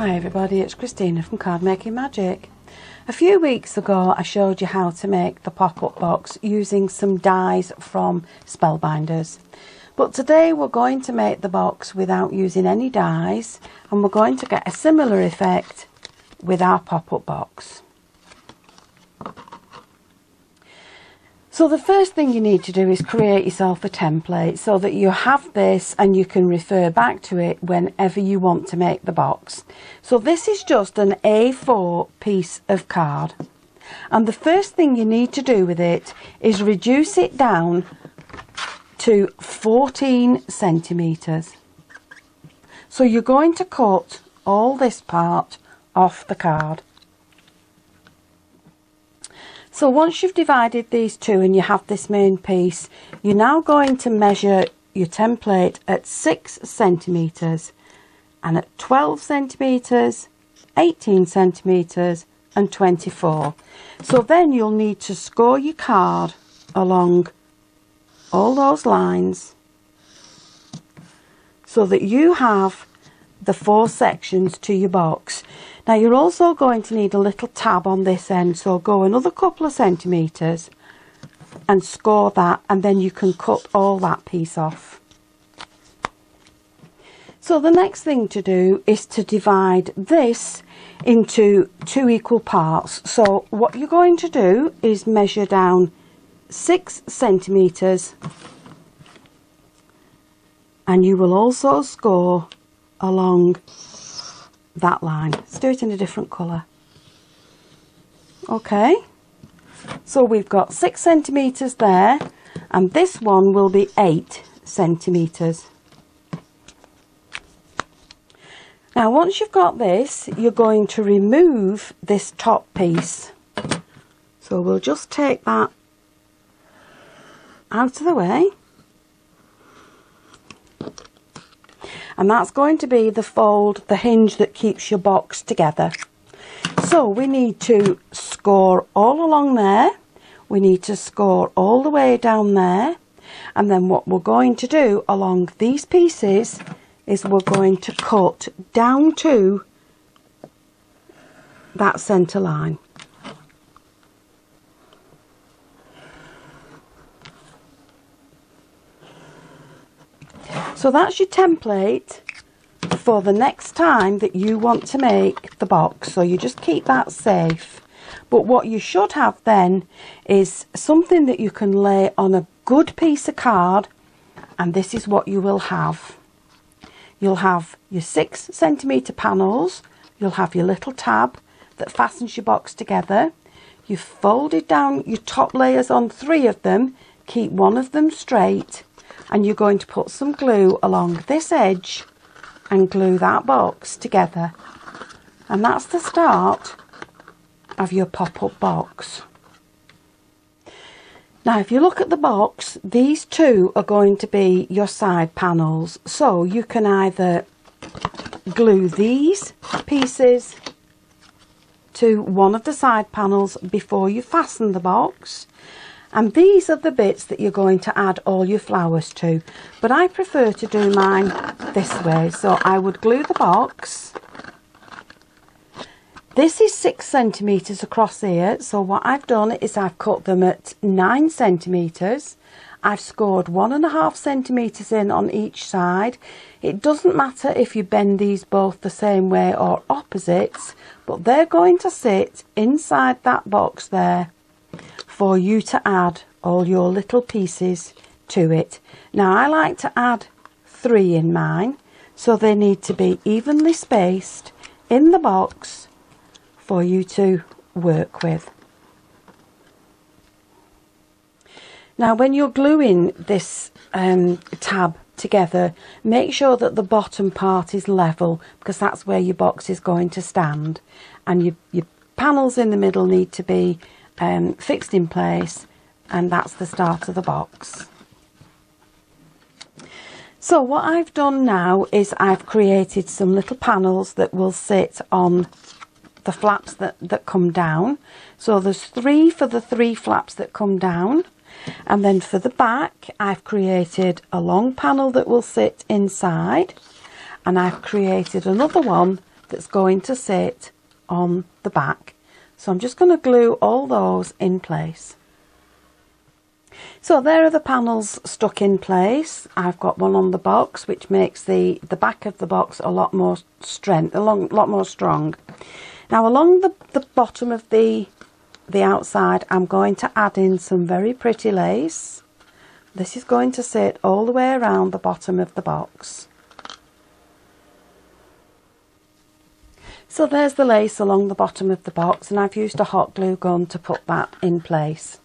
Hi everybody, it's Christina from Card Making Magic. A few weeks ago I showed you how to make the pop-up box using some dies from Spellbinders. But today we're going to make the box without using any dies, and we're going to get a similar effect with our pop-up box. So the first thing you need to do is create yourself a template so that you have this and you can refer back to it whenever you want to make the box. So this is just an A4 piece of card, and the first thing you need to do with it is reduce it down to 14 centimeters. So you're going to cut all this part off the card. So once you've divided these two and you have this main piece, you're now going to measure your template at 6 centimeters and at 12 centimeters, 18 centimeters and 24. So then you'll need to score your card along all those lines so that you have the 4 sections to your box. Now you're also going to need a little tab on this end, so go another couple of centimeters and score that, and then you can cut all that piece off. So the next thing to do is to divide this into 2 equal parts. So what you're going to do is measure down 6 centimeters, and you will also score along that line. Let's do it in a different colour. Okay, so we've got 6 centimeters there, and this one will be 8 centimeters. Now once you've got this, you're going to remove this top piece. So we'll just take that out of the way. And that's going to be the fold, the hinge that keeps your box together. So we need to score all along there. We need to score all the way down there. And then what we're going to do along these pieces is we're going to cut down to that centre line. So that's your template for the next time that you want to make the box. So you just keep that safe. But what you should have then is something that you can lay on a good piece of card, and this is what you will have. You'll have your 6 centimeter panels, you'll have your little tab that fastens your box together. You've folded down your top layers on 3 of them, keep one of them straight, and you're going to put some glue along this edge and glue that box together. And that's the start of your pop-up box. Now if you look at the box, these 2 are going to be your side panels. So you can either glue these pieces to one of the side panels before you fasten the box. And these are the bits that you're going to add all your flowers to. But I prefer to do mine this way. So I would glue the box. This is 6 centimeters across here. So what I've done is I've cut them at 9 centimeters. I've scored 1.5 centimeters in on each side. It doesn't matter if you bend these both the same way or opposites, but they're going to sit inside that box there for you to add all your little pieces to it. Now I like to add 3 in mine, so they need to be evenly spaced in the box for you to work with. Now when you're gluing this tab together, make sure that the bottom part is level, because that's where your box is going to stand, and your panels in the middle need to be fixed in place, and that's the start of the box. So what I've done now is I've created some little panels that will sit on the flaps that come down. So there's 3 for the 3 flaps that come down, and then for the back I've created a long panel that will sit inside, and I've created another one that's going to sit on the back. So I'm just going to glue all those in place. So there are the panels stuck in place. I've got one on the box, which makes the back of the box a lot more strength, lot more strong. Now along the bottom of the outside, I'm going to add in some very pretty lace. This is going to sit all the way around the bottom of the box. So there's the lace along the bottom of the box, and I've used a hot glue gun to put that in place.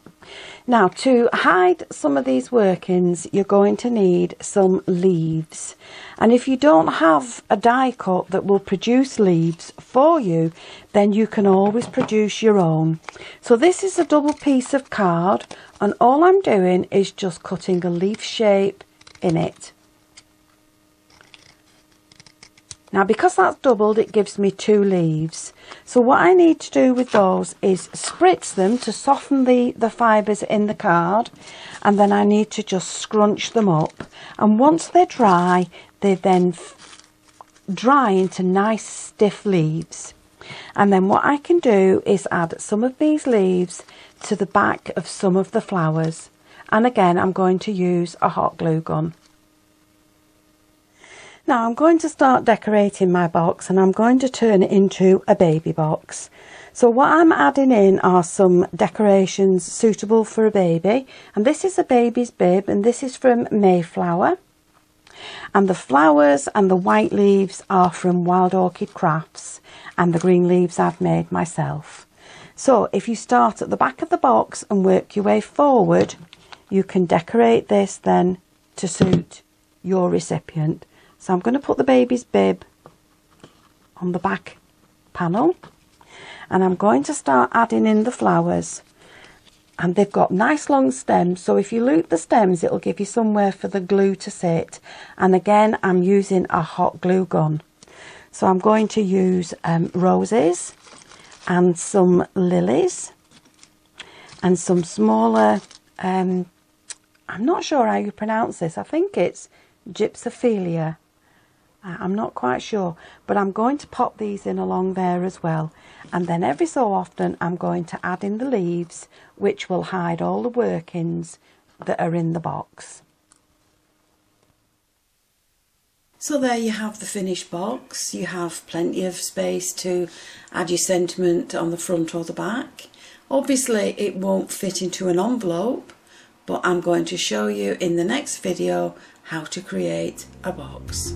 Now, to hide some of these workings, you're going to need some leaves. And if you don't have a die cut that will produce leaves for you, then you can always produce your own. So this is a double piece of card, and all I'm doing is just cutting a leaf shape in it. Now, because that's doubled, it gives me 2 leaves. So what I need to do with those is spritz them to soften the fibres in the card, and then I need to just scrunch them up. And once they're dry, they then dry into nice stiff leaves. And then what I can do is add some of these leaves to the back of some of the flowers. And again, I'm going to use a hot glue gun. Now I'm going to start decorating my box, and I'm going to turn it into a baby box. So what I'm adding in are some decorations suitable for a baby, and this is a baby's bib, and this is from Mayflower. And the flowers and the white leaves are from Wild Orchid Crafts, and the green leaves I've made myself. So if you start at the back of the box and work your way forward, you can decorate this then to suit your recipient. So I'm going to put the baby's bib on the back panel, and I'm going to start adding in the flowers. And they've got nice long stems, so if you loop the stems, it'll give you somewhere for the glue to sit. And again, I'm using a hot glue gun. So I'm going to use roses and some lilies and some smaller, I'm not sure how you pronounce this, I think it's gypsophilia. I'm not quite sure, but I'm going to pop these in along there as well. And then every so often I'm going to add in the leaves, which will hide all the workings that are in the box. So there you have the finished box. You have plenty of space to add your sentiment on the front or the back. Obviously it won't fit into an envelope, but I'm going to show you in the next video how to create a box.